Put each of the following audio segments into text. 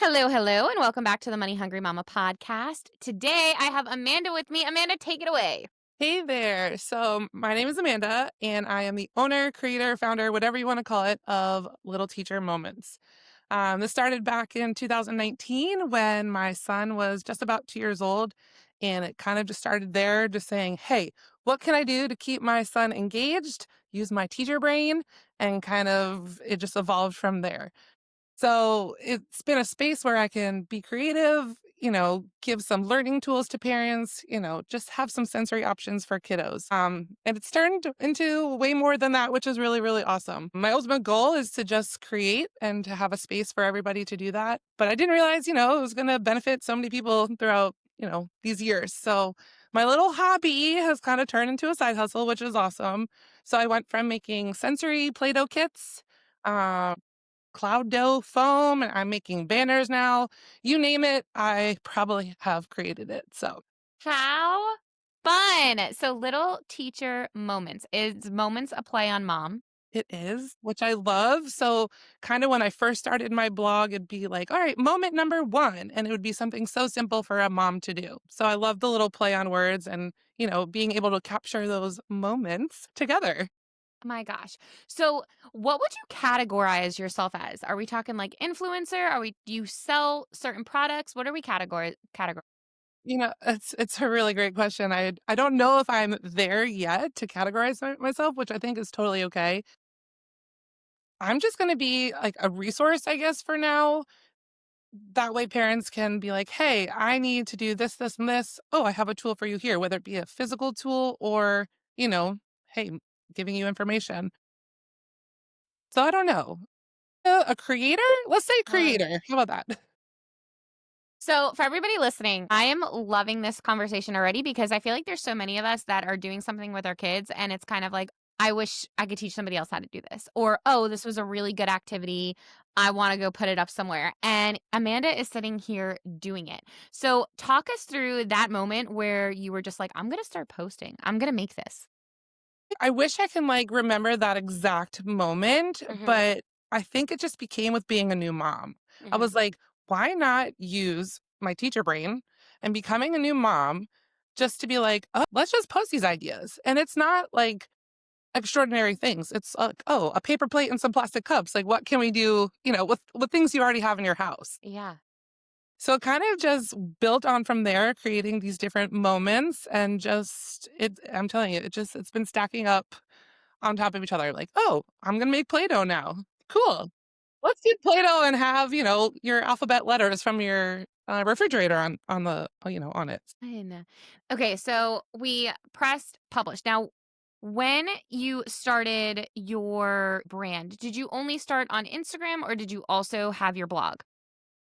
Hello, hello, and welcome back to the Money Hungry Mama podcast. Today I have Amanda with me. Amanda, take it away. Hey there. So, my name is Amanda, and I am the owner, creator, founder, whatever you want to call it, of Little Teacher Moments. This started back in 2019 when my son was just about 2 years old. And it kind of just started there, just saying, hey, what can I do to keep my son engaged? Use my teacher brain. And kind of it just evolved from there. So it's been a space where I can be creative, give some learning tools to parents, just have some sensory options for kiddos. And it's turned into way more than that, which is really, really awesome. My ultimate goal is to just create and to have a space for everybody to do that. But I didn't realize, it was going to benefit so many people throughout, these years. So my little hobby has kind of turned into a side hustle, which is awesome. So I went from making sensory Play-Doh kits, um, cloud dough foam, and I'm making banners now. You name it, I probably have created it. So How fun. So, little teacher moments. Is moments a play on mom? it is, which I love. So kind of when I first started my blog, it'd be like, all right, moment number one. And it would be something so simple for a mom to do. So I love the little play on words and, being able to capture those moments together. Oh my gosh. So, what would you categorize yourself as? Are we talking like influencer? Do you sell certain products? What are we categorize? It's a really great question. I don't know if I'm there yet to categorize myself, which I think is totally okay. I'm just going to be like a resource, I guess, for now. That way, parents can be like, hey, I need to do this, this, and this. Oh, I have a tool for you here, whether it be a physical tool or, you know, hey, giving you information. So I don't know. A creator? Let's say creator. How about that? So, for everybody listening, I am loving this conversation already because I feel like there's so many of us that are doing something with our kids, and it's kind of like, I wish I could teach somebody else how to do this. Or, oh, this was a really good activity. I want to go put it up somewhere. And Amanda is sitting here doing it. So, talk us through that moment where you were just like, I'm going to start posting, I'm going to make this. I wish I can like remember that exact moment, Hmm. but I think it just became with being a new mom. I Hmm. was like, why not use my teacher brain and becoming a new mom just to be like, oh, let's just post these ideas. And it's not like extraordinary things. It's like, oh, a paper plate and some plastic cups. Like, what can we do, with things you already have in your house? Yeah. So it kind of just built on from there, creating these different moments and just I'm telling you, it's been stacking up on top of each other. Like, oh, I'm gonna make Play-Doh now. Cool. Let's do Play-Doh and have, your alphabet letters from your refrigerator on the on it. Fun. Okay, so we pressed publish. Now, when you started your brand, did you only start on Instagram or did you also have your blog?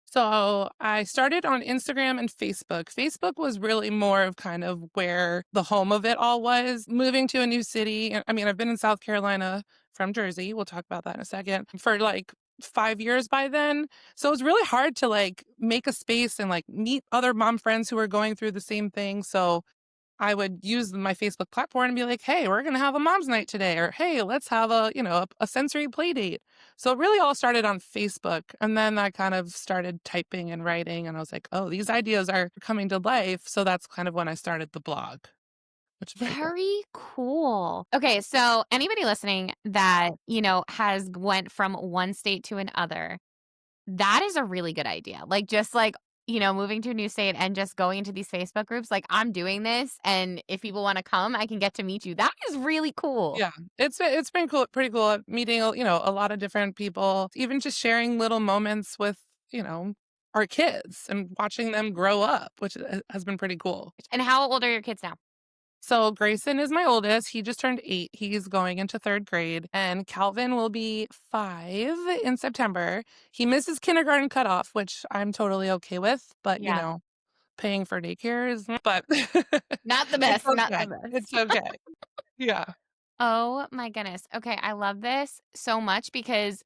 So I started on Instagram and Facebook. Facebook was really more of kind of where the home of it all was. Moving to a new city. I mean, I've been in South Carolina from Jersey. We'll talk about that in a second. For like 5 years by then. So it was really hard to like make a space and like meet other mom friends who were going through the same thing. So I would use my Facebook platform and be like, hey, we're going to have a mom's night today. Or, hey, let's have a sensory play date. So it really all started on Facebook. And then I kind of started typing and writing. And I was like, oh, these ideas are coming to life. So that's kind of when I started the blog, which is very cool. Very cool. Okay, so anybody listening that, has went from one state to another, that is a really good idea. Like just like, moving to a new state and just going into these Facebook groups like I'm doing this and if people want to come, I can get to meet you. That is really cool. Yeah, it's been cool, pretty cool meeting, a lot of different people, even just sharing little moments with, our kids and watching them grow up, which has been pretty cool. And how old are your kids now? So Grayson is my oldest. He just turned 8. He's going into third grade. And Calvin will be 5 in September. He misses kindergarten cutoff, which I'm totally okay with. But, Yeah. paying for daycare is, but Not the it's best, not the okay. It's best. okay. Yeah. Oh my goodness. Okay, I love this so much because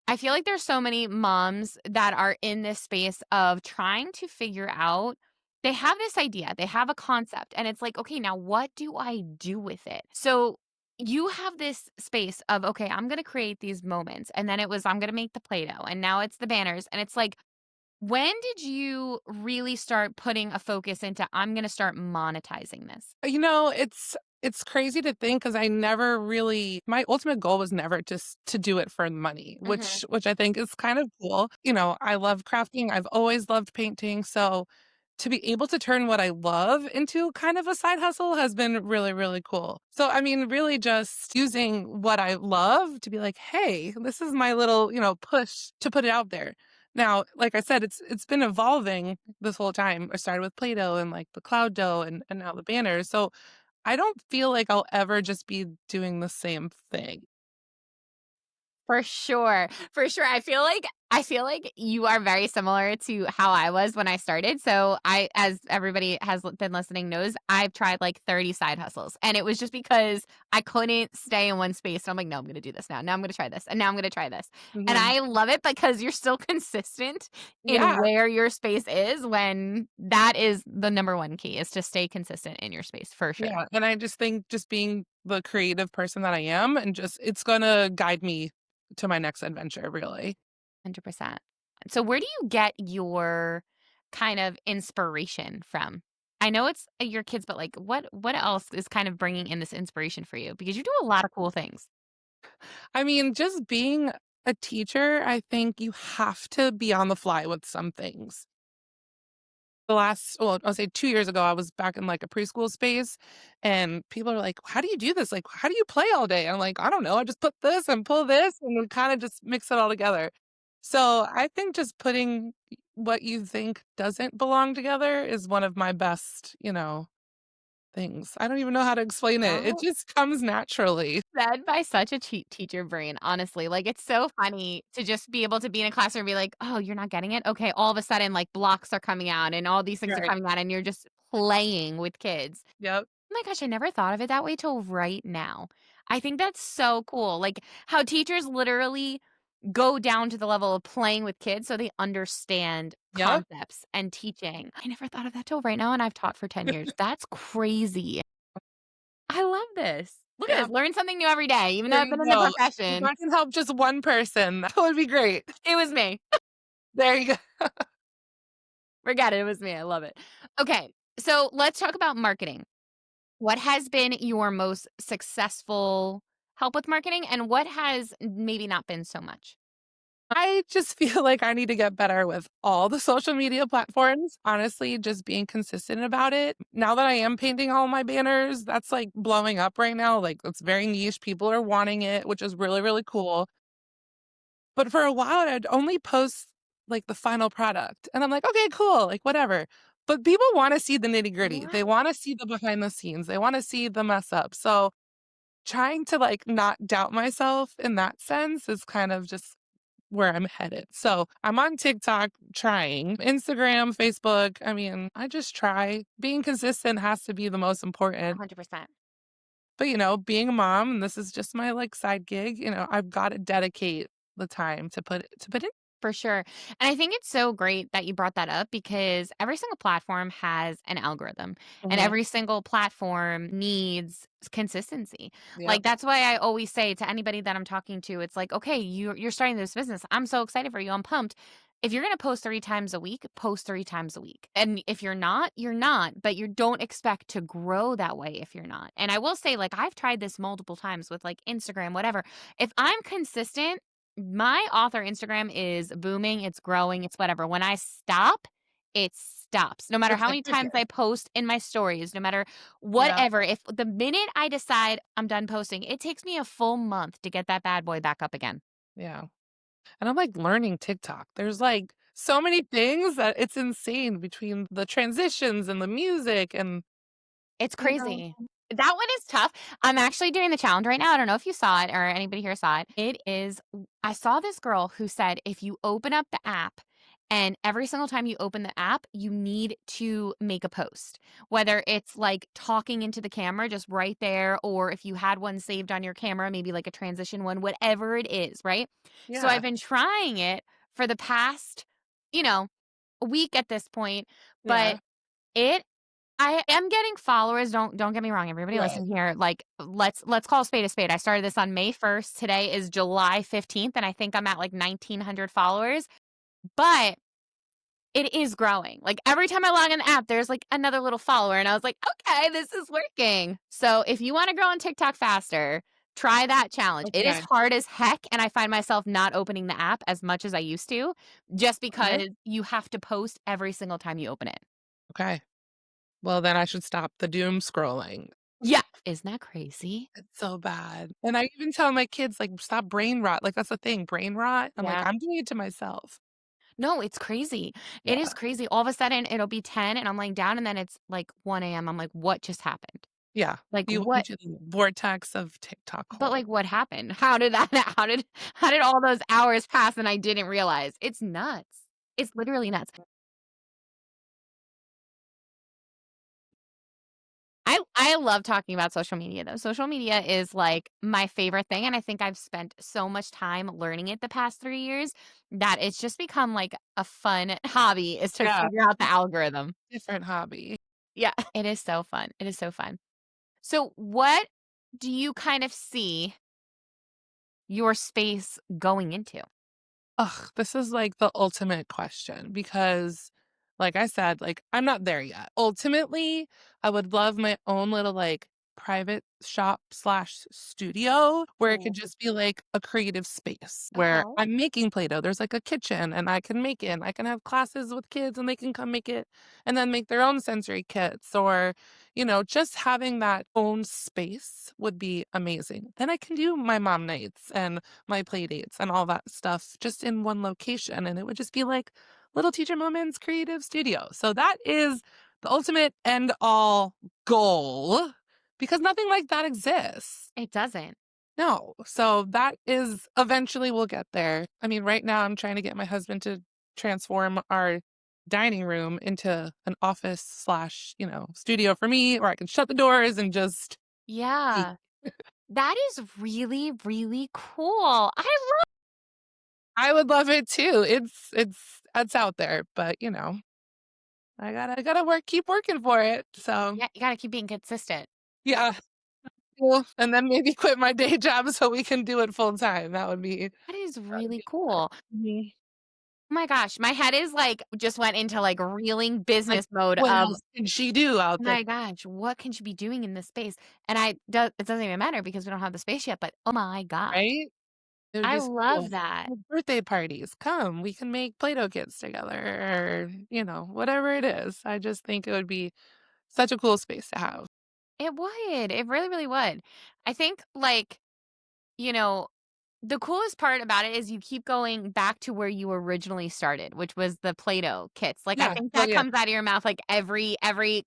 I feel like there's so many moms that are in this space of trying to figure out they have this idea, they have a concept, and it's like, okay, now what do I do with it? So you have this space of, okay, I'm going to create these moments. And then it was, I'm going to make the Play Doh. And now it's the banners. And it's like, When did you really start putting a focus into, I'm gonna start monetizing this? It's crazy to think because I never really my ultimate goal was never just to do it for money, Mhm. which I think is kind of cool. I love crafting, I've always loved painting, so to be able to turn what I love into kind of a side hustle has been really, really cool. So, I mean, really just using what I love to be like, "Hey, this is my little, push to put it out there." Now, like I said, it's been evolving this whole time. I started with Play-Doh and like the cloud dough and now the banners. So I don't feel like I'll ever just be doing the same thing. For sure. For sure. I feel like you are very similar to how I was when I started. So I, as everybody has been listening knows, I've tried like 30 side hustles. And it was just because I couldn't stay in one space. So I'm like, no, I'm gonna do this now. Now I'm gonna try this. And now I'm gonna try this. And Mhm. I love it because you're still consistent in Yeah, where your space is, when that is the number one key, is to stay consistent in your space for sure. yeah, and I just think just being the creative person that I am and just it's gonna guide me to my next adventure, really. 100%. So where do you get your kind of inspiration from? I know it's your kids, but like what else is kind of bringing in this inspiration for you? Because you do a lot of cool things. I mean, just being a teacher, I think you have to be on the fly with some things. I'll say 2 years ago, I was back in, like, a preschool space, and people are like, "How do you do this? Like, how do you play all day?" I'm like, "I don't know. I just put this and pull this, and then kinda just mix it all together." So, I think just putting what you think doesn't belong together is one of my best, things. I don't even know how to explain it. It No. just comes naturally. Said by such a teacher brain, honestly. Like, it's so funny to just be able to be in a classroom and be like, "Oh, you're not getting it? Okay." All of a sudden, like, blocks are coming out and all these things are Right. coming out, and you're just playing with kids. Yep. Oh my gosh, I never thought of it that way till right now. I think that's so cool. Like, how teachers literally go down to the level of playing with kids so they understand Yep. concepts and teaching. I never thought of that till right now, and I've taught for 10 years. That's crazy. I love this. Look at Yeah. this, learn something new every day, even though There I've you been in the go. If profession. I can help just one person, that would be great. It was me. There you go. Forget it, it was me. I love it. Okay, so let's talk about marketing. What has been your most successful help with marketing, and what has maybe not been so much? I just feel like I need to get better with all the social media platforms. Honestly, just being consistent about it. Now that I am painting all my banners, that's like blowing up right now. Like it's very niche. People are wanting it, which is really, really cool. But for a while, I'd only post like the final product. And I'm like, okay, cool, like whatever. But people want to see the nitty gritty. They What? want to see the behind the scenes. They want to see the mess up. So trying to like not doubt myself in that sense is kind of just where I'm headed. So I'm on TikTok trying, Instagram, Facebook. I mean, I just try. Being consistent has to be the most important. 100%. But, being a mom, and this is just my like side gig, I've got to dedicate the time to put in. For sure. And I think it's so great that you brought that up, because every single platform has an algorithm, and Mhm. every single platform needs consistency. Yep. Like, that's why I always say to anybody that I'm talking to, it's like, okay, you're starting this business. I'm so excited for you. I'm pumped. If you're going to post 3 times a week, post 3 times a week. And if you're not, you're not, but you don't expect to grow that way if you're not. And I will say, like, I've tried this multiple times with like Instagram, whatever. If I'm consistent, my author Instagram is booming, it's growing, it's whatever. When I stop, it stops. No matter how many times I post in my stories, no matter Yeah. whatever, if the minute I decide I'm done posting, it takes me a full month to get that bad boy back up again. Yeah. And I'm like learning TikTok. There's like so many things that it's insane between the transitions and the music and It's you know. crazy. That one is tough. I'm actually doing the challenge right now. I don't know if you saw it or anybody here saw it. I saw this girl who said if you open up the app, and every single time you open the app, you need to make a post. Whether it's like talking into the camera just right there, or if you had one saved on your camera, maybe like a transition one, whatever it is, right? So I've Yeah. been trying it for the past, you know, week at this point, but Yeah. it I am getting followers, don't get me wrong, everybody Right. listen here, like, let's call a spade a spade. I started this on May 1st, today is July 15th, and I think I'm at, like, 1,900 followers, but It is growing. Like, every time I log in the app, there's, like, another little follower, and I was like, "Okay, this is working." So, if you wanna grow on TikTok faster, try that challenge. It is Okay. hard as heck, and I find myself not opening the app as much as I used to, just Okay. because you have to post every single time you open it. Okay. Well, then I should stop the doom scrolling. Yeah. Isn't that crazy? It's so bad. And I even tell my kids, like, "Stop brain rot." Like, that's the thing, brain rot. I'm like, Yeah. "I'm doing it to myself." No, it's crazy. It is Yeah. crazy. All of a sudden, it'll be 10, and I'm laying down, and then it's, like, 1 AM. I'm like, "What just happened?" Yeah. Like, You "What?" into the vortex of TikTok But, hole. like, what happened? How did that how did all those hours pass and I didn't realize? It's nuts. It's literally nuts. I love talking about social media, though. Social media is, like, my favorite thing, and I think I've spent so much time learning it the past 3 years that it's just become, like, a fun hobby is to Yeah. figure out the algorithm. Different hobby. Yeah, it is so fun. It is so fun. So, what do you kind of see your space going into? Ugh, this is like the ultimate question because, like I said, like I'm not there yet. Ultimately, I would love my own little like private shop slash studio where it could Ooh, just be like a creative space where okay. I'm making Play-Doh. There's like a kitchen and I can make it. And I can have classes with kids and they can come make it and then make their own sensory kits or, just having that own space would be amazing. Then I can do my mom nights and my play dates and all that stuff just in one location, and it would just be like Little Teacher Moments Creative Studio. So that is the ultimate end all goal because nothing like that exists. It doesn't. No. So that is eventually we'll get there. I mean, right now I'm trying to get my husband to transform our dining room into an office slash, studio for me where I can shut the doors and just eat. Yeah. That is really, really cool. I would love it too. It's out there, but, I gotta keep working for it. So, Yeah, you gotta keep being consistent. yeah. Well, and then maybe quit my day job so we can do it full time. That is That would really be cool. Oh mhm. my gosh, my head is like just went into like reeling Like, business mode what of, else can she do "Oh out there, my gosh, what can she be doing in this space?" And it doesn't even matter because we don't have the space yet, but oh my gosh, right? It would I be so cool. love that. Birthday parties, come, we can make Play-Doh kits together or, whatever it is. I just think it would be such a cool space to have. It would. It really, really would. I think like, you know, the coolest part about it is you keep going back to where you originally started, which was the Play-Doh kits. Like, I Yeah. think Oh, that yeah. comes out of your mouth, like, every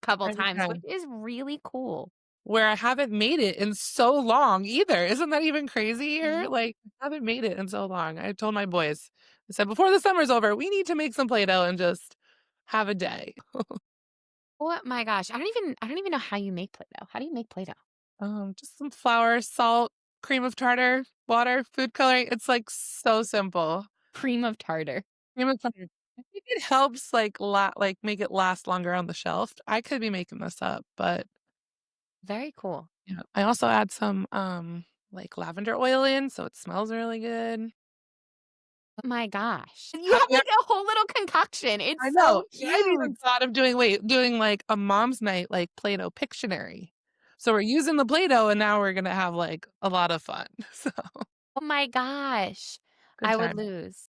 couple Every times, which time. is really cool. Where I haven't made it in so long either. Isn't that even crazier? Yeah. Like, I haven't made it in so long. I told my boys, I said, "Before the summer's over, we need to make some Play-Doh and just have a day." Oh my gosh, I don't even know how you make Play-Doh. How do you make Play-Doh? Just some flour, salt, cream of tartar, water, food coloring. It's, like, so simple. Cream of tartar. Cream of tartar. I think it helps, like, make it last longer on the shelf. I could be making this up, but, Very cool. yeah. I also add some, like, lavender oil in, so it smells really good. Oh my gosh. You Have have, you like, a whole little concoction. It's I so know. I've cute. even thought of doing, like, a mom's night, like, Play-Doh Pictionary. So we're using the Play-Doh, and now we're gonna have, like, a lot of fun. So, Oh my gosh. good I would time. lose.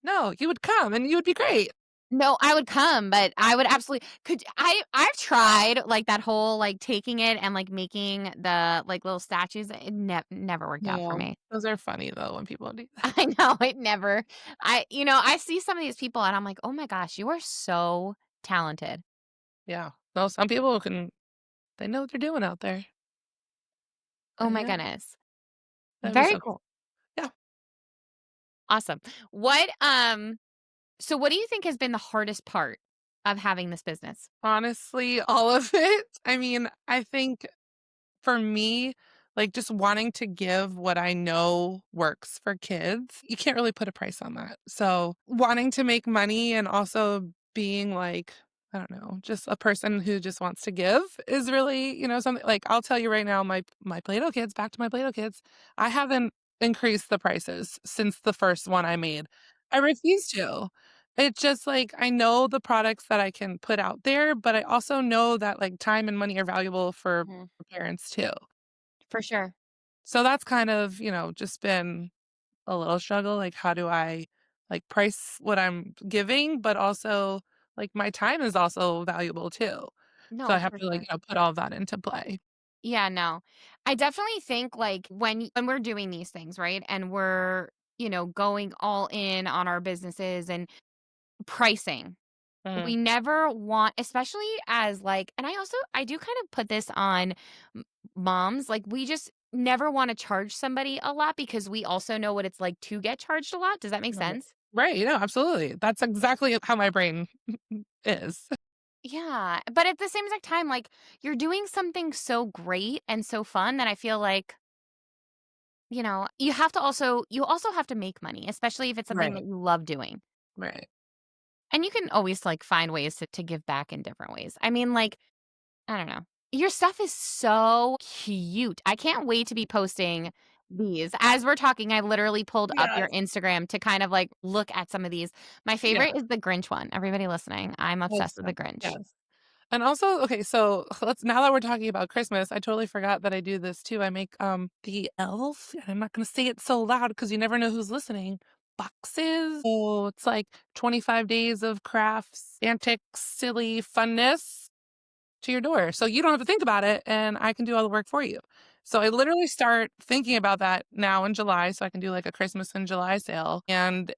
No, you would come, and you would be great. No, I would come, but I would absolutely could I've tried, like, that whole, like, taking it and, like, making the, like, little statues. It never worked out for No. me. Those are funny, though, when people do that. I know, it never I see some of these people and I'm like, "Oh my gosh, you are so talented." Yeah. No, some people they know what they're doing out there. Oh my Yeah, goodness. that'd be Very so cool. yeah. Awesome. So what do you think has been the hardest part of having this business? Honestly, all of it. I mean, I think for me, like, just wanting to give what I know works for kids, you can't really put a price on that. So, wanting to make money and also being like, I don't know, just a person who just wants to give is really, something like I'll tell you right now, my Play-Doh kids, back to my Play-Doh kids, I haven't increased the prices since the first one I made. I refuse to. It's just like I know the products that I can put out there, but I also know that like time and money are valuable for Mhm. parents too. For sure. So that's kind of, just been a little struggle. Like, how do I like price what I'm giving, but also like my time is also valuable too. So I No, have for to like, sure. put all that into play. Yeah, no. I definitely think, like, when we're doing these things, right, and we're, going all in on our businesses and pricing, Mhm. we never want, especially as, like, and I do kind of put this on m moms, like, we just never wanna charge somebody a lot because we also know what it's like to get charged a lot. Does that make Right. sense? Right. Yeah, absolutely. That's exactly how my brain is. Yeah, but at the same exact time, like, you're doing something so great and so fun that I feel like, you also have to make money, especially if it's something that Right. you love doing. Right. And you can always, like, find ways to give back in different ways. I mean, like, I don't know. Your stuff is so cute. I can't wait to be posting these. As we're talking, I literally pulled up your Yes. Instagram to kind of, like, look at some of these. My Yeah. favorite is the Grinch one. Everybody listening, I'm Love obsessed with the that. Grinch. Yes. And also, okay, so let's now that we're talking about Christmas, I totally forgot that I do this too. I make the elf, and I'm not gonna say it so loud because you never know who's listening. Boxes. Oh, it's like 25 days of crafts, antics, silly funness to your door. So you don't have to think about it and I can do all the work for you. So I literally start thinking about that now in July so I can do like a Christmas in July sale. And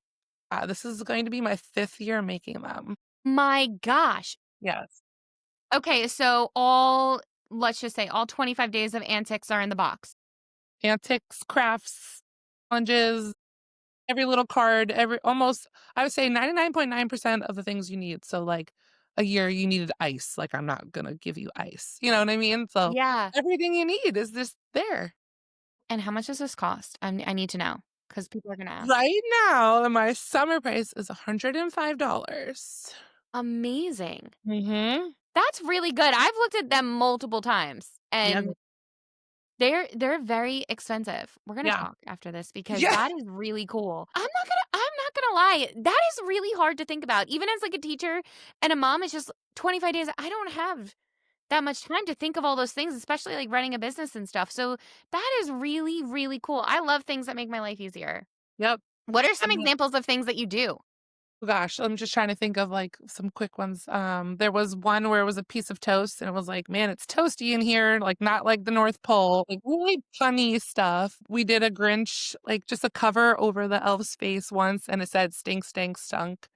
this is going to be my 5th year making them. My gosh. Yes. Okay, so let's just say all 25 days of antics are in the box. Antics, crafts, challenges, every little card, every almost I would say 99.9% of the things you need. So like a year you needed ice, like I'm not gonna give you ice. You know what I mean? So Yeah. everything you need is just there. And how much does this cost? I need to know because people are gonna ask. Right now, my summer price is $105. Amazing. Mhm. That's really good. I've looked at them multiple times, Yeah. and they're very expensive. We're gonna Yeah. talk after this because Yeah. that is really cool. I'm not gonna lie, that is really hard to think about. Even as, like, a teacher and a mom, it's just 25 days. I don't have that much time to think of all those things, especially, like, running a business and stuff. So that is really, really cool. I love things that make my life easier. Yep. What are some And examples of things that you do? gosh, I'm just trying to think of, like, some quick ones. There was one where it was a piece of toast, and it was like, "Man, it's toasty in here," like, not like the North Pole, like, really funny stuff. We did a Grinch, like, just a cover over the elf's face once, and it said, "Stink, stink, stunk."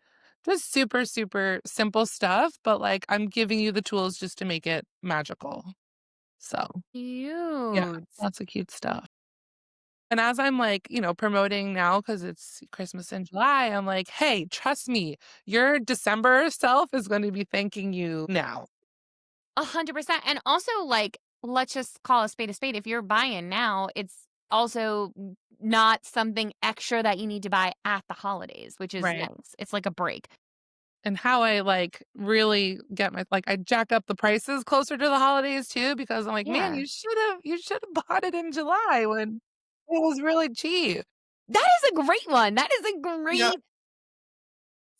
Just super, super simple stuff, but, like, I'm giving you the tools just to make it magical. So, yeah, Cute. lots of cute stuff. And as I'm like, promoting now because it's Christmas in July, I'm like, "Hey, trust me, your December self is gonna be thanking you now." 100%. And also, like, let's just call a spade a spade. If you're buying now, it's also not something extra that you need to buy at the holidays, which is Right. nice. It's like a break. And how I, like, really get I jack up the prices closer to the holidays too because I'm like, "Man, Yeah. you should've bought it in July when it was really cheap." That is a great one. That is a Yeah. great.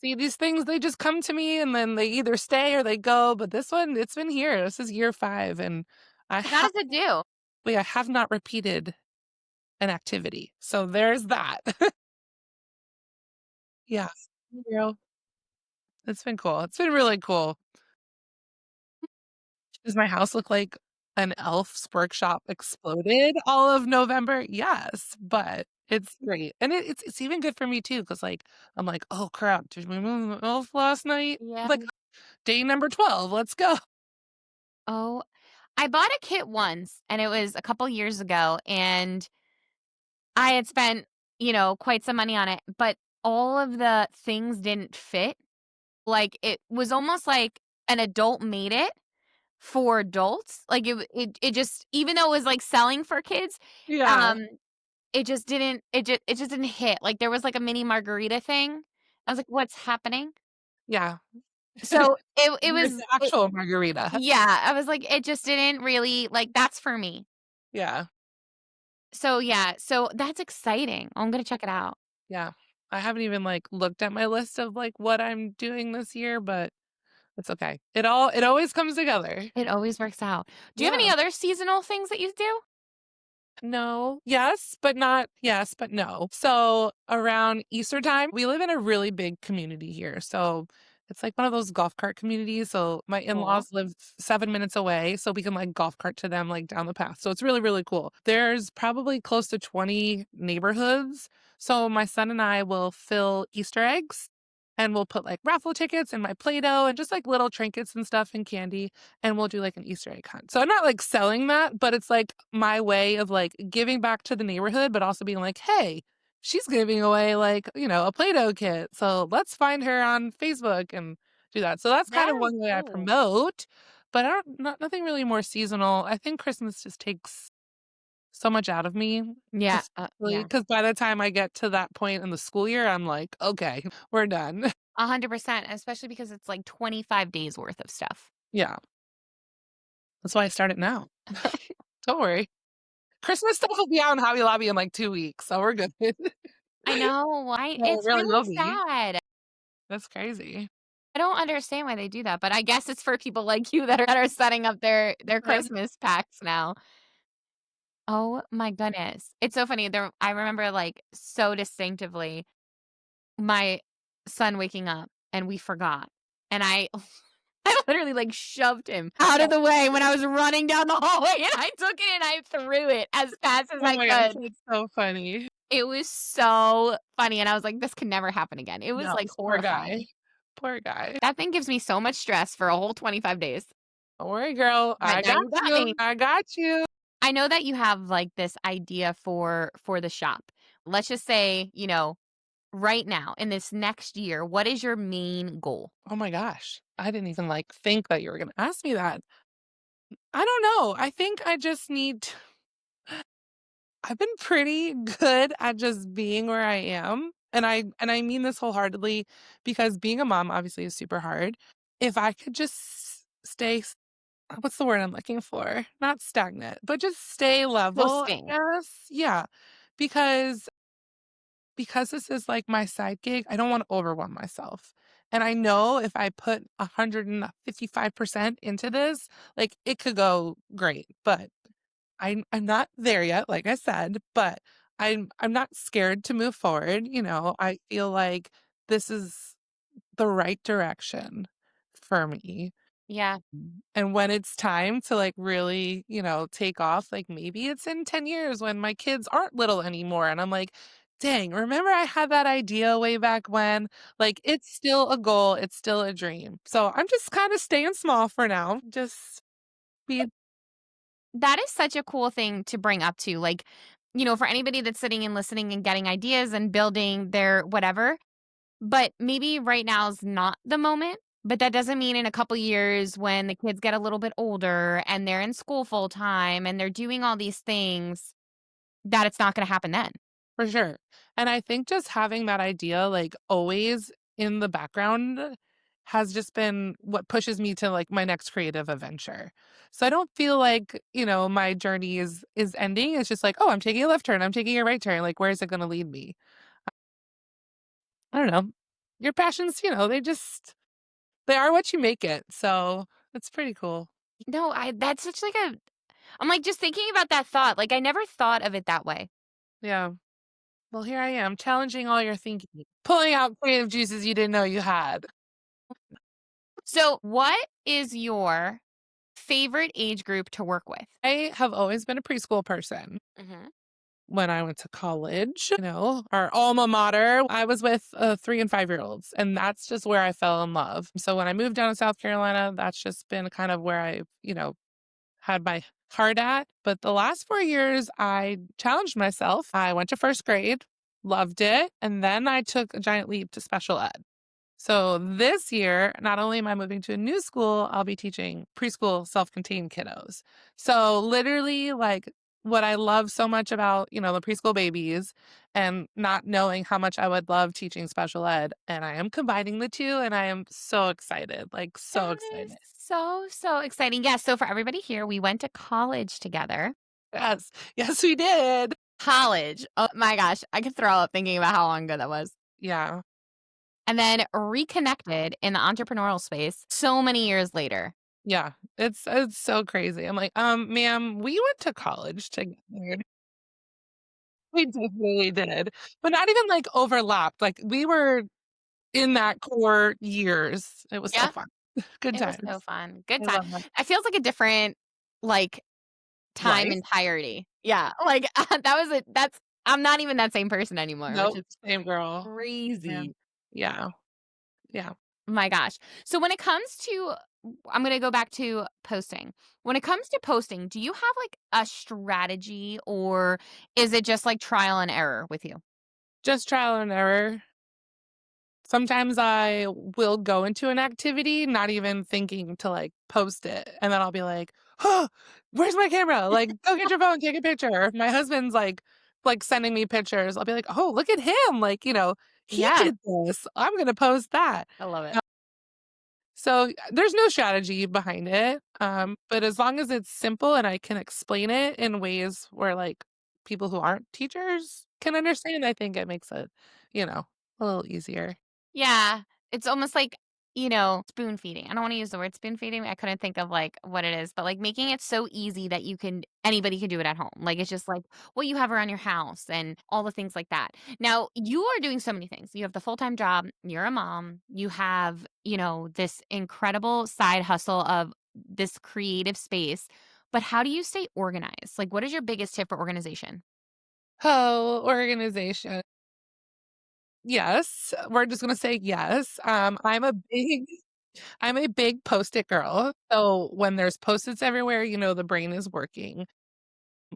See, these things, they just come to me and then they either stay or they go, but this one, it's been here. This is year 5, and I How have does it do? I have not repeated an activity. So there's that. Yeah. Girl, it's been cool. It's been really cool. Does my house look like an elf's workshop exploded all of November? Yes, but it's great. And it's even good for me too, because like, I'm like, "Oh, crap. Did we move the elf last night?" Yeah. Like, day number 12, let's go. Oh, I bought a kit once and it was a couple years ago and I had spent, quite some money on it, but all of the things didn't fit. Like, it was almost like an adult made it for adults. Like, it just, even though it was, like, selling for kids, Yeah. um, it just didn't hit. Like, there was, like, a mini margarita thing. I was like, "What's happening?" Yeah. So, it It's was the it actual margarita. yeah, I was like, it just didn't really, like, that's for me. Yeah. So, yeah, so that's exciting. I'm gonna check it out. Yeah. I haven't even, like, looked at my list of, like, what I'm doing this year, but it's okay. It always comes together. It always works out. Do you have any Yeah. other seasonal things that you do? No. Yes, but no. So around Easter time, we live in a really big community here. So it's like one of those golf cart communities. So my Cool. in-laws live 7 minutes away. So we can like golf cart to them like down the path. So it's really, really cool. There's probably close to 20 neighborhoods. So my son and I will fill Easter eggs and we'll put like raffle tickets and my Play-Doh and just like little trinkets and stuff and candy and we'll do like an Easter egg hunt. So I'm not like selling that, but it's like my way of like giving back to the neighborhood, but also being like, hey, she's giving away like, a Play-Doh kit. So let's find her on Facebook and do that. So that's kind That of is one way I cool. promote, but I don't not nothing really more seasonal. I think Christmas just takes so much out of me, Yeah, especially yeah. because by the time I get to that point in the school year, I'm like, okay, we're done. 100%, especially because it's like 25 days worth of stuff. Yeah. That's why I start it now. Don't worry. Christmas stuff will be out in Hobby Lobby in, like, 2 weeks, so we're good. I know, No, it it's really really will be. sad. That's crazy. I don't understand why they do that, but I guess it's for people like you that are setting up their Christmas packs now. Oh my goodness. It's so funny. I remember like so distinctively my son waking up and we forgot. And I I literally like shoved him out of the way when I was running down the hallway and I took it and I threw it as fast as Oh I my gosh, could. that's so funny. It was so funny and I was like, this can never happen again. It was No, like poor guy. horrifying. Poor guy. That thing gives me so much stress for a whole 25 days. Don't worry, girl. But I now got you got you. me. I got you. I know that you have like this idea for the shop. Let's just say, right now in this next year, what is your main goal? Oh my gosh. I didn't even, like, think that you were gonna ask me that. I don't know. I think I just need I've been pretty good at just being where I am, and I mean this wholeheartedly because being a mom obviously is super hard. If I could just stay what's the word I'm looking for? Not stagnant, but just stay level, I Coasting. guess. Yeah. Because this is like my side gig, I don't want to overwhelm myself. And I know if I put 155% into this, like it could go great, but I'm not there yet, like I said, but I'm not scared to move forward, I feel like this is the right direction for me. Yeah. And when it's time to like really, take off, like maybe it's in 10 years when my kids aren't little anymore and I'm like, "Dang, remember I had that idea way back when?" Like it's still a goal, it's still a dream. So I'm just kind of staying small for now. Just be That is such a cool thing to bring up to like, for anybody that's sitting and listening and getting ideas and building their whatever, but maybe right now is not the moment. But that doesn't mean in a couple years when the kids get a little bit older and they're in school full time and they're doing all these things that it's not going to happen then. For sure. And I think just having that idea, like, always in the background has just been what pushes me to, like, my next creative adventure. So I don't feel like, my journey is ending. It's just like, "Oh, I'm taking a left turn. I'm taking a right turn. Like, where is it gonna lead me?" I don't know. Your passions, they are what you make it. So it's pretty cool. No, that's such like I'm like just thinking about that thought. Like I never thought of it that way. Yeah. Well, here I am challenging all your thinking, pulling out creative juices you didn't know you had. So, what is your favorite age group to work with? I have always been a preschool person. Mhm. When I went to college, our alma mater, I was with 3 and 5-year-olds, and that's just where I fell in love. So when I moved down to South Carolina, that's just been kind of where I, had my heart at. But the last 4 years, I challenged myself. I went to first grade, loved it, and then I took a giant leap to special ed. So this year, not only am I moving to a new school, I'll be teaching preschool self-contained kiddos. So literally like what I love so much about, the preschool babies and not knowing how much I would love teaching special ed. And I am combining the two and I am so excited, like so That is excited. so, so exciting. Yeah, so for everybody here, we went to college together. Yes. Yes, we did. College. Oh my gosh, I could throw up thinking about how long ago that was. Yeah. and then reconnected in the entrepreneurial space so many years later. Yeah. It's so crazy. I'm like, ma'am, we went to college together. We definitely did, but not even, like, overlapped, like, we were in that core years. It was so Yeah, fun. Good it was so times. fun. Good I time. love that. It feels like a different, like, time Life? entirety. Yeah, like, that's I'm not even that same person anymore, which Nope, is same girl. Man. crazy. Yeah, yeah. My gosh. So when it comes to I'm gonna go back to posting. When it comes to posting, do you have, like, a strategy, or is it just, like, trial and error with you? Just trial and error. Sometimes I will go into an activity not even thinking to, like, post it, and then I'll be like, "Oh, where's my camera? Like, go get your phone, take a picture." Or if my husband's, like, sending me pictures, I'll be like, "Oh, look at him, like, he Yeah, did this. I'm gonna post that." I love it. Uh, so, there's no strategy behind it, but as long as it's simple and I can explain it in ways where, like, people who aren't teachers can understand, I think it makes it, you know, a little easier. Yeah, it's almost like, spoon feeding. I don't wanna use the word spoon feeding, I couldn't think of, like, what it is, but, like, making it so easy that anybody can do it at home. Like, it's just like what you have around your house and all the things like that. Now, you are doing so many things. You have the full-time job, you're a mom, you have, this incredible side hustle of this creative space, but how do you stay organized? Like, what is your biggest tip for organization? Oh, organization. Yes, we're just gonna say yes. I'm a big Post-it girl, so when there's Post-its everywhere, the brain is working.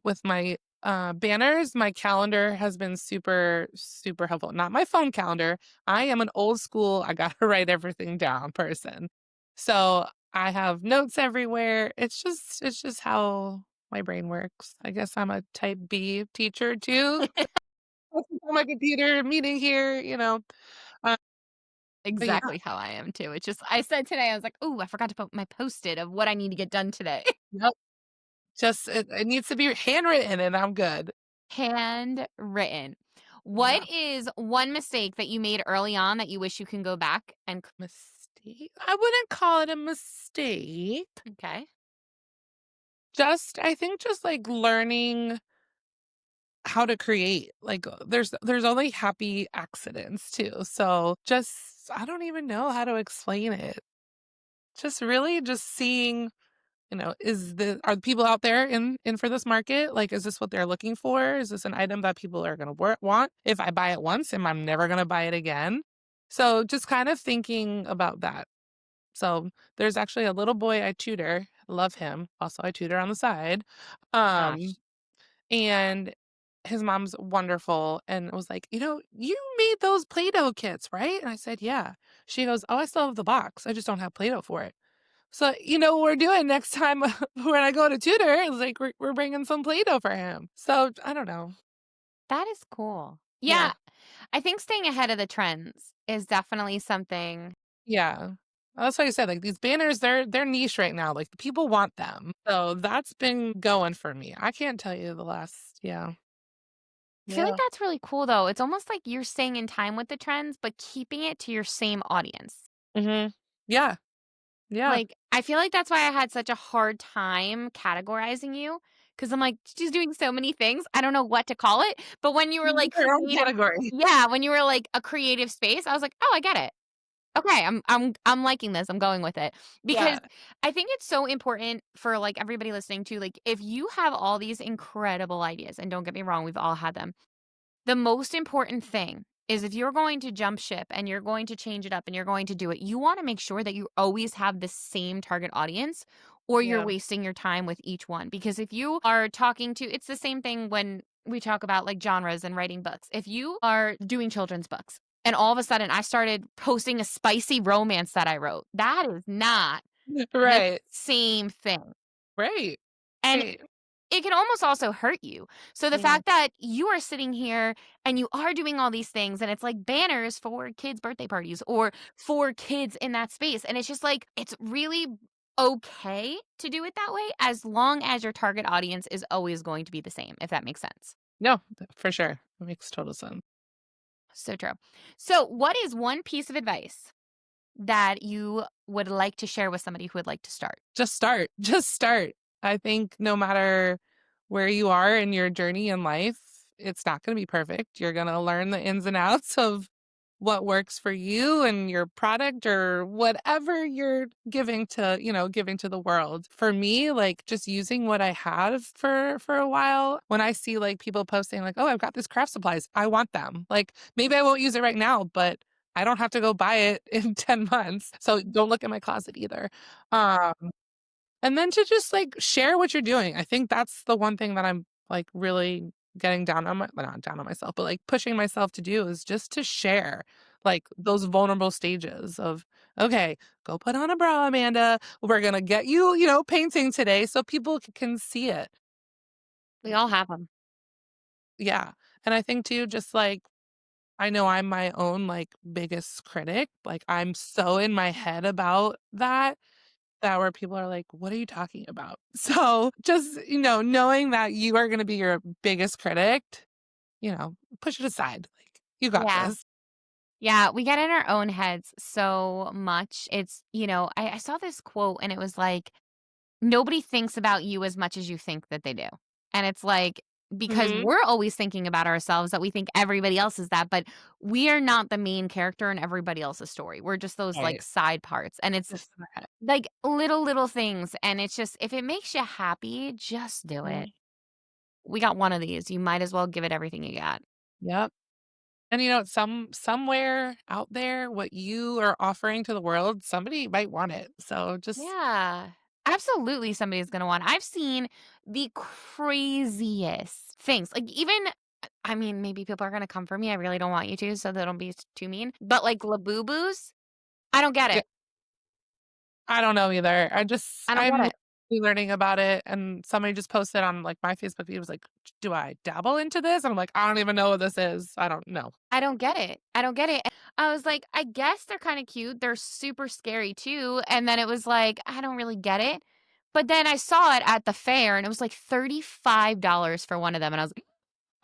With my, banners, my calendar has been super, super helpful. Not my phone calendar. I am an old school, I gotta write everything down person. So, I have notes everywhere. It's just how my brain works. I guess I'm a type B teacher too. On my computer, meeting here, uh, but yeah, Exactly how I am too. It's just I said today, I was like, "Ooh, I forgot to put my Post-it of what I need to get done today." yep, just it needs to be handwritten and I'm good. Handwritten. What Yeah, is one mistake that you made early on that you wish you can go back and mistake? I wouldn't call it a mistake. okay. Just I think just, like, learning how to create, like, there's only happy accidents too, so just I don't even know how to explain it. Just really just seeing, are the people out there in for this market? Like, is this what they're looking for? Is this an item that people are gonna want? If I buy it once, am I never gonna buy it again? So, just kind of thinking about that. So, there's actually a little boy I tutor, love him, also I tutor on the side, um, Gosh, and his mom's wonderful and was like, "You made those Play-Doh kits, right?" And I said, "Yeah." She goes, "Oh, I still have the box. I just don't have Play-Doh for it." So, what we're doing next time when I go to tutor is like we're bringing some Play-Doh for him. So, I don't know. that is cool. Yeah. Yeah, I think staying ahead of the trends is definitely something. Yeah. That's why I said, like, these banners, they're niche right now, like, the people want them. So, that's been going for me. I can't tell you the last yeah. I feel like Yeah. that's really cool though. It's almost like you're staying in time with the trends, but keeping it to your same audience. Mhm. Yeah. Yeah. Like, I feel like that's why I had such a hard time categorizing you, because 'cause I'm like, "She's doing so many things, I don't know what to call it." But when you were like Their own creative, category. yeah, when you were like a creative space, I was like, "Oh, I get it. Okay, I'm liking this, I'm going with it." Because Yeah. I think it's so important for, like, everybody listening to, like, if you have all these incredible ideas, and don't get me wrong, we've all had them, the most important thing is if you're going to jump ship and you're going to change it up and you're going to do it, you wanna make sure that you always have the same target audience or you're Yeah. wasting your time with each one. Because if you are talking to it's the same thing when we talk about, like, genres and writing books. If you are doing children's books and all of a sudden I started posting a spicy romance that I wrote, that is not the Right. same thing. Right. And Right. it can almost also hurt you. So the Mhm. fact that you are sitting here and you are doing all these things and it's like banners for kids' birthday parties or for kids in that space. And it's just like, it's really okay to do it that way as long as your target audience is always going to be the same, if that makes sense. No, for sure. It makes total sense. So true. So, what is one piece of advice that you would like to share with somebody who would like to start? Just start. Just start. I think no matter where you are in your journey in life, it's not going to be perfect. You're going to learn the ins and outs of what works for you and your product or whatever you're giving to the world. For me, like just using what I have for a while, when I see like people posting like, "Oh, I've got this craft supplies. I want them." Like maybe I won't use it right now, but I don't have to go buy it in 10 months. So don't look at my closet either. Um and then to just, like, share what you're doing. I think that's the one thing that I'm, like, really getting down on my well, not down on myself, but, like, pushing myself to do is just to share, like, those vulnerable stages of, "Okay, go put on a bra, Amanda. We're gonna get you, painting today so people can see it." We all have them. Yeah, and I think too, just, like, I know I'm my own, like, biggest critic. Like, I'm so in my head about that where people are like, "What are you talking about?" So, just, knowing that you are gonna be your biggest critic, push it aside, like, "You got Yeah. this." Yeah, we get in our own heads so much. I saw this quote and it was like, nobody thinks about you as much as you think that they do. And it's like, because Mhm. we're always thinking about ourselves that we think everybody else is that, but we are not the main character in everybody else's story. We're just those like Right. side parts. And it's Just in the head. like little things. And it's just, if it makes you happy, just do it. Mhm. We got one of these. You might as well give it everything you got. Yep. And, somewhere out there, what you are offering to the world, somebody might want it. So, just Yeah. Absolutely somebody's gonna want I've seen the craziest things. Like, even I mean, maybe people are gonna come for me, I really don't want you to, so they don't be too mean, but, like, Labubus, I don't get yeah, it. I don't know either. I don't get I'm it. learning about it, and somebody just posted on, like, my Facebook feed, was like, "Do I dabble into this?" And I'm like, "I don't even know what this is. I don't know." I don't get it. I don't get it. I was like, "I guess they're kinda cute, they're super scary too," and then it was like, I don't really get it, but then I saw it at the fair, and it was, like, $35 for one of them, and I was like,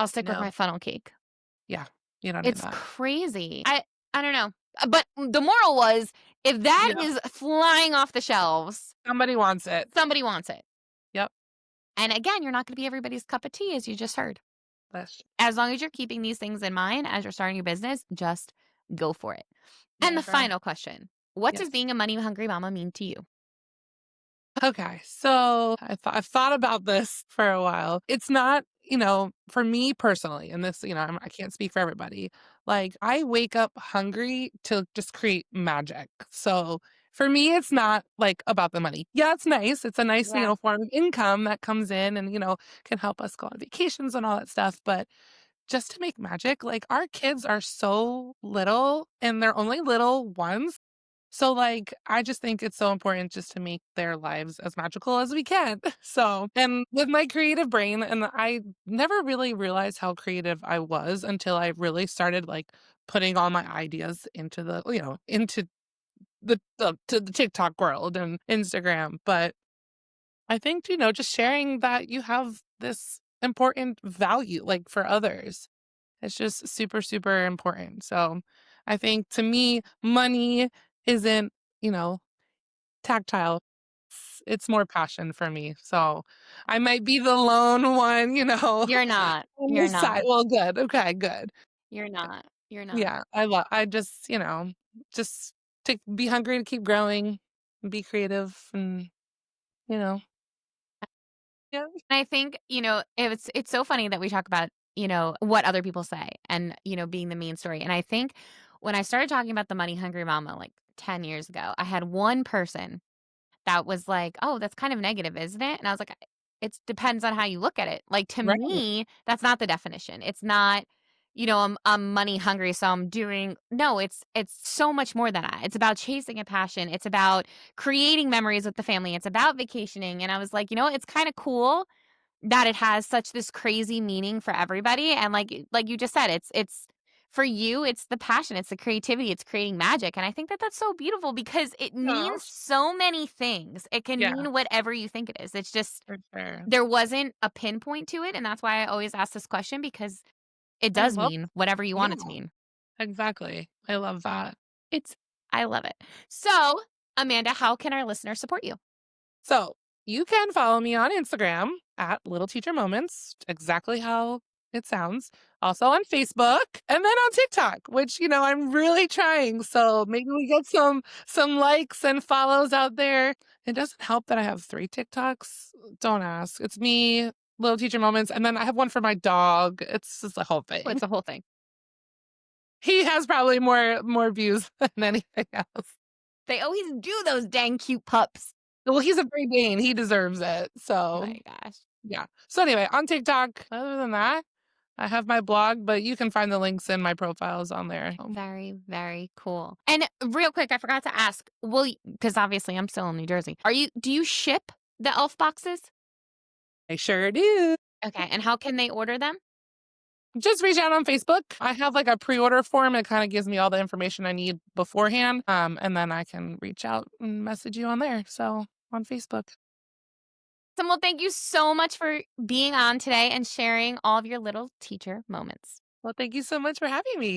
"I'll stick with No. my funnel cake." Yeah. You don't need It's that. crazy. I don't know. But the moral was, if that Yeah. is flying off the shelves, Somebody wants it. somebody wants it. Yep. And again, you're not gonna be everybody's cup of tea, as you just heard. That's As long as you're keeping these things in mind as you're starting your business, just go for it. And the never. final question, what does Yes. being a money hungry mama mean to you? Okay. So I've thought about this for a while. It's not, for me personally, and this, I can't speak for everybody. Like I wake up hungry to just create magic. So for me, it's not like about the money. Yeah, it's nice. It's a nice, Yeah. form of income that comes in and, can help us go on vacations and all that stuff. But just to make magic, like our kids are so little and they're only little once. So, like, I just think it's so important just to make their lives as magical as we can. So, and with my creative brain, and I never really realized how creative I was until I really started like putting all my ideas into into to the TikTok world and Instagram. But I think, just sharing that you have this important value like for others. It's just super, super important. So I think to me, money isn't, you know, tactile. It's more passion for me. So I might be the lone one, You're not. on You're this side. not. Well, good. Okay, good. You're not. You're not. Yeah, I just, just to be hungry to keep growing, be creative and, you know. Yeah. And I think, it's so funny that we talk about, what other people say and, being the mean story. And I think when I started talking about the money hungry mama like 10 years ago, I had one person that was like, "Oh, that's kind of negative, isn't it?" And I was like, "It depends on how you look at it." Like, to Right. me, that's not the definition. It's not, I'm money hungry, so I'm doing no, it's so much more than that. It's about chasing a passion. It's about creating memories with the family. It's about vacationing. And I was like, it's kind of cool that it has such this crazy meaning for everybody. And like you just said, it's for you, it's the passion, it's the creativity, it's creating magic. And I think that that's so beautiful because it Oh, means so many things. It can yeah, mean whatever you think it is. It's just for sure. there wasn't a pinpoint to it, and that's why I always ask this question because it I does love mean whatever you Yeah. want it to mean. Exactly. I love that. It's I love it. So, Amanda, how can our listeners support you? So you can follow me on Instagram at Little Teacher Moments, exactly how it sounds. Also on Facebook and then on TikTok, which I'm really trying. So maybe we get some likes and follows out there. It doesn't help that I have 3 TikToks. Don't ask. It's me, Little Teacher Moments, and then I have one for my dog. It's just a whole Oh, thing. it's a whole thing. He has probably more views than anything else. They always do those dang cute pups. Well, he's a Great Dane. He deserves it. Oh So my gosh. yeah. So anyway, on TikTok, other than that, I have my blog, but you can find the links in my profiles on there. Very, very cool. And real quick, I forgot to ask, because obviously I'm still in New Jersey. Do you ship the elf boxes? I sure do. Okay. And how can they order them? Just reach out on Facebook. I have like a pre-order form. It kind of gives me all the information I need beforehand. And then I can reach out and message you on there. So on Facebook. Well, thank you so much for being on today and sharing all of your little teacher moments. Well, thank you so much for having me.